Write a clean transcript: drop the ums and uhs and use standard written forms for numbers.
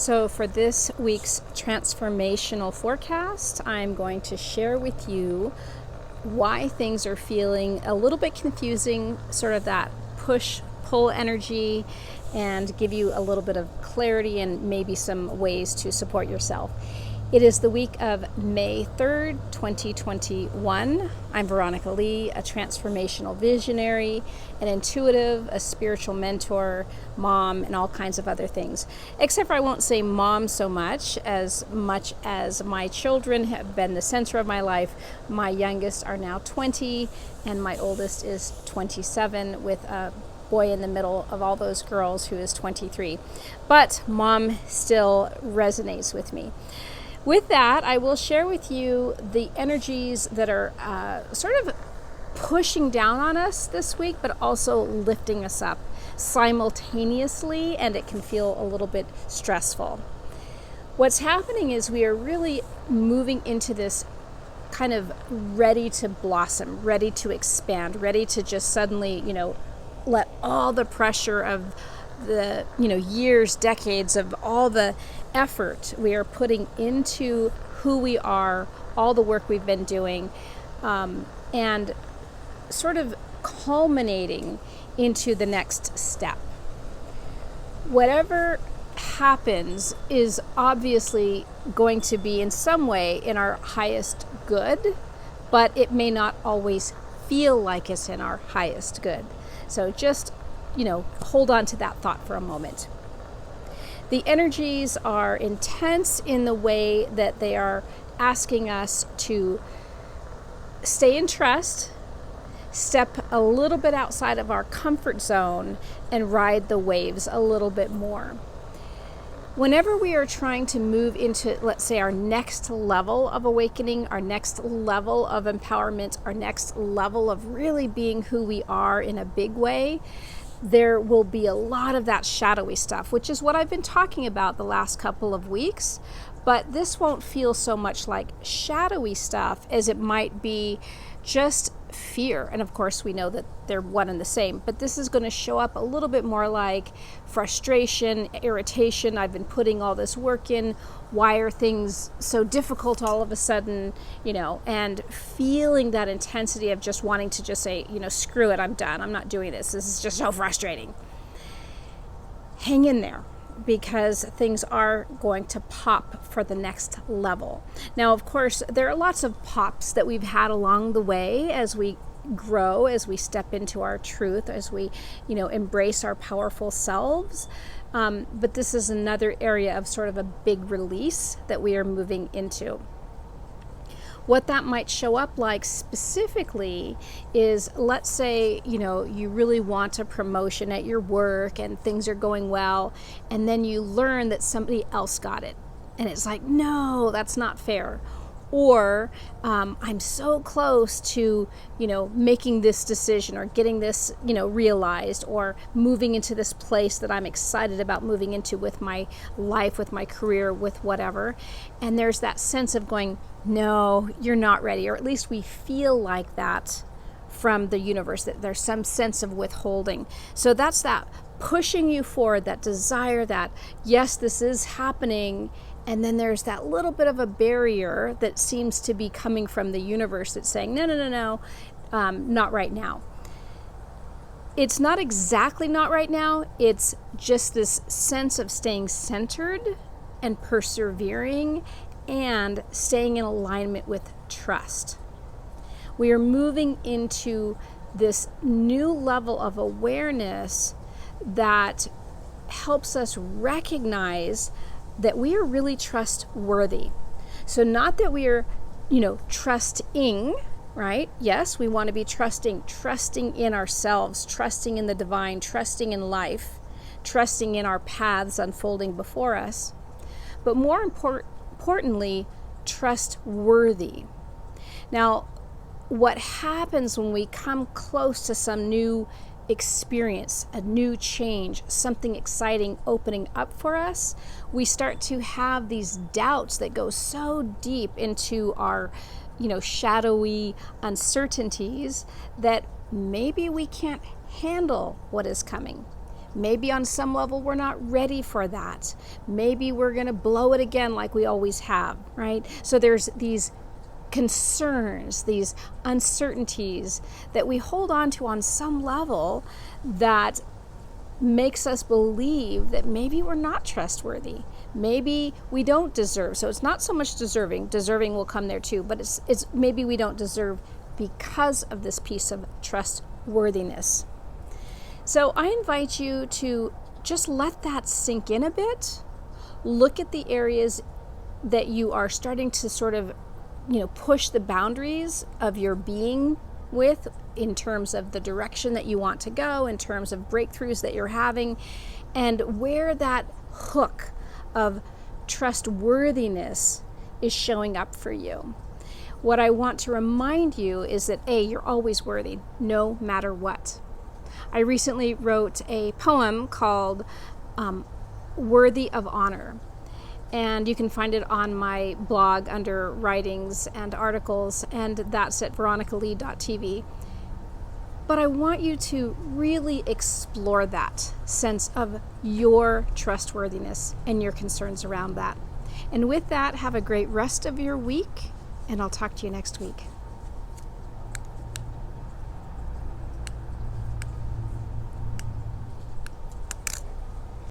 So for this week's transformational forecast, I'm going to share with you why things are feeling a little bit confusing, sort of that push-pull energy, and give you a little bit of clarity and maybe some ways to support yourself. It is the week of May 3rd, 2021. I'm Veronica Lee, a transformational visionary, an intuitive, a spiritual mentor, mom, and all kinds of other things. Except for I won't say mom so much as my children have been the center of my life. My youngest are now 20, and my oldest is 27, with a boy in the middle of all those girls who is 23. But mom still resonates with me. With that, I will share with you the energies that are sort of pushing down on us this week, but also lifting us up simultaneously, and it can feel a little bit stressful. What's happening is we are really moving into this kind of ready to blossom, ready to expand, ready to just suddenly, let all the pressure of the years, decades of all the effort we are putting into who we are, all the work we've been doing, and sort of culminating into the next step. Whatever happens is obviously going to be in some way in our highest good, but it may not always feel like it's in our highest good. So just hold on to that thought for a moment. The energies are intense in the way that they are asking us to stay in trust, step a little bit outside of our comfort zone, and ride the waves a little bit more. Whenever we are trying to move into, let's say, our next level of awakening, our next level of empowerment, our next level of really being who we are in a big way, there will be a lot of that shadowy stuff, which is what I've been talking about the last couple of weeks. But this won't feel so much like shadowy stuff as it might be just fear. And of course, we know that they're one and the same, but this is going to show up a little bit more like frustration, irritation. I've been putting all this work in. Why are things so difficult all of a sudden? And feeling that intensity of just wanting to just say, screw it, I'm done. I'm not doing this. This is just so frustrating. Hang in there, because things are going to pop for the next level. Now, of course, there are lots of pops that we've had along the way as we grow, as we step into our truth, as we, embrace our powerful selves. But this is another area of sort of a big release that we are moving into. What that might show up like specifically is, let's say, you really want a promotion at your work and things are going well, and then you learn that somebody else got it. And it's like, no, that's not fair. Or I'm so close to, making this decision or getting this, realized, or moving into this place that I'm excited about moving into with my life, with my career, with whatever. And there's that sense of going, no, you're not ready. Or at least we feel like that from the universe, that there's some sense of withholding. So that's that pushing you forward, that desire that, yes, this is happening. And then there's that little bit of a barrier that seems to be coming from the universe that's saying, no, not right now. It's not exactly not right now. It's just this sense of staying centered and persevering and staying in alignment with trust. We are moving into this new level of awareness that helps us recognize that we are really trustworthy. So not that we are, trusting, right? Yes, we want to be trusting in ourselves, trusting in the divine, trusting in life, trusting in our paths unfolding before us. But more importantly, trustworthy. Now, what happens when we come close to some new experience, a new change, something exciting opening up for us, we start to have these doubts that go so deep into our, shadowy uncertainties that maybe we can't handle what is coming. Maybe on some level we're not ready for that. Maybe we're going to blow it again like we always have, right? So there's these concerns, these uncertainties that we hold on to on some level that makes us believe that maybe we're not trustworthy. Maybe we don't deserve. So it's not so much deserving. Deserving will come there too, but it's maybe we don't deserve because of this piece of trustworthiness. So I invite you to just let that sink in a bit. Look at the areas that you are starting to sort of, push the boundaries of your being with, in terms of the direction that you want to go, in terms of breakthroughs that you're having, and where that hook of trustworthiness is showing up for you. What I want to remind you is that you're always worthy, no matter what. I recently wrote a poem called Worthy of Honor. And you can find it on my blog under writings and articles, and that's at veronicalee.tv. But I want you to really explore that sense of your trustworthiness and your concerns around that. And with that, have a great rest of your week, and I'll talk to you next week.